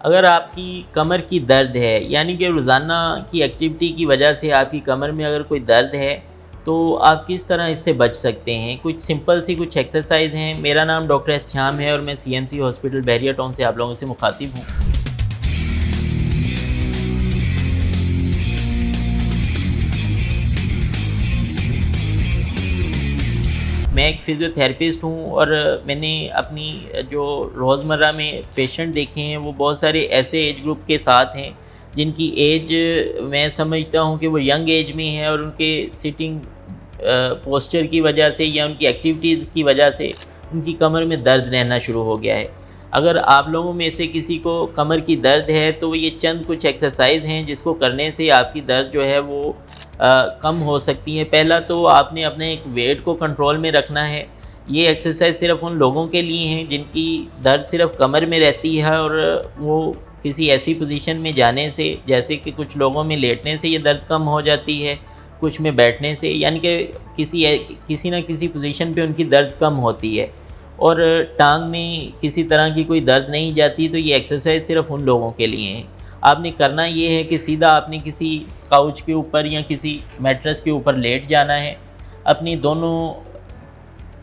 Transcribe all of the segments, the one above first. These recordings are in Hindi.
अगर आपकी कमर की दर्द है, यानी कि रोज़ाना की एक्टिविटी की वजह से आपकी कमर में अगर कोई दर्द है, तो आप किस तरह इससे बच सकते हैं। कुछ सिंपल सी कुछ एक्सरसाइज हैं। मेरा नाम डॉक्टर एहतिशाम है और मैं सीएमसी हॉस्पिटल बहरिया टाउन से आप लोगों से मुखातिब हूँ। मैं एक फ़िज़ियोथेरेपिस्ट हूँ और मैंने अपनी जो रोज़मर्रा में पेशेंट देखे हैं वो बहुत सारे ऐसे एज ग्रुप के साथ हैं जिनकी एज मैं समझता हूँ कि वो यंग एज में है और उनके सिटिंग पोस्चर की वजह से या उनकी एक्टिविटीज़ की वजह से उनकी कमर में दर्द रहना शुरू हो गया है। अगर आप लोगों में से किसी को कमर की दर्द है तो ये चंद कुछ एक्सरसाइज हैं जिसको करने से आपकी दर्द जो है वो कम हो सकती है। पहला तो आपने अपने एक वेट को कंट्रोल में रखना है। ये एक्सरसाइज सिर्फ़ उन लोगों के लिए हैं जिनकी दर्द सिर्फ़ कमर में रहती है और वो किसी ऐसी पोजीशन में जाने से, जैसे कि कुछ लोगों में लेटने से ये दर्द कम हो जाती है, कुछ में बैठने से, यानी कि किसी न किसी पोजीशन पे उनकी दर्द कम होती है और टांग में किसी तरह की कोई दर्द नहीं जाती। तो ये एक्सरसाइज सिर्फ़ उन लोगों के लिए है। आपने करना ये है कि सीधा आपने किसी काउच के ऊपर या किसी मैट्रेस के ऊपर लेट जाना है। अपनी दोनों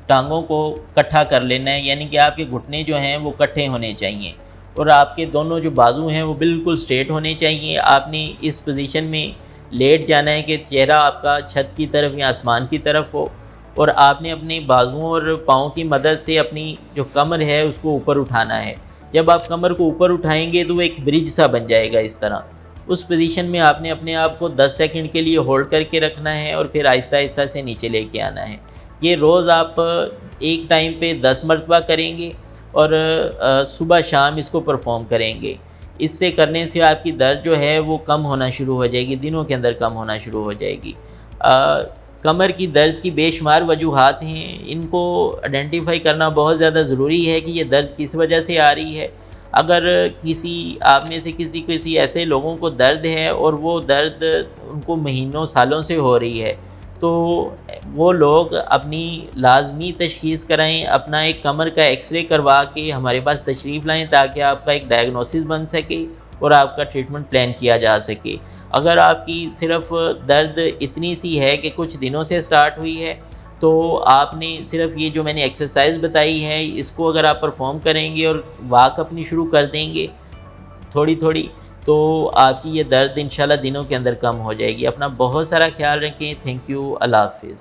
टांगों को इकट्ठा कर लेना है, यानी कि आपके घुटने जो हैं वो इकट्ठे होने चाहिए और आपके दोनों जो बाजू हैं वो बिल्कुल स्ट्रेट होने चाहिए। आपने इस पोजीशन में लेट जाना है कि चेहरा आपका छत की तरफ या आसमान की तरफ हो और आपने अपने बाजुओं और पाँव की मदद से अपनी जो कमर है उसको ऊपर उठाना है। जब आप कमर को ऊपर उठाएंगे तो वो एक ब्रिज सा बन जाएगा इस तरह। उस पोजीशन में आपने अपने आप को 10 सेकंड के लिए होल्ड करके रखना है और फिर आहिस्ता आहिस्ता से नीचे लेके आना है। ये रोज़ आप एक टाइम पे 10 मरतबा करेंगे और सुबह शाम इसको परफॉर्म करेंगे। इससे करने से आपकी दर्द जो है वो कम होना शुरू हो जाएगी, दिनों के अंदर कम होना शुरू हो जाएगी। कमर की दर्द की बेशुमार वजूहात हैं, इनको आइडेंटिफाई करना बहुत ज़्यादा ज़रूरी है कि ये दर्द किस वजह से आ रही है। अगर किसी आप में से किसी ऐसे लोगों को दर्द है और वो दर्द उनको महीनों सालों से हो रही है, तो वो लोग अपनी लाजमी तशख़ीस कराएं, अपना एक कमर का एक्सरे करवा के हमारे पास तशरीफ़ लाएं ताकि आपका एक डायग्नोसिस बन सके और आपका ट्रीटमेंट प्लान किया जा सके। अगर आपकी सिर्फ़ दर्द इतनी सी है कि कुछ दिनों से स्टार्ट हुई है, तो आपने सिर्फ़ ये जो मैंने एक्सरसाइज बताई है इसको अगर आप परफॉर्म करेंगे और वॉक अपनी शुरू कर देंगे थोड़ी थोड़ी, तो आपकी ये दर्द इंशाल्लाह दिनों के अंदर कम हो जाएगी। अपना बहुत सारा ख्याल रखें। Thank you. अल्लाह हाफ़िज़।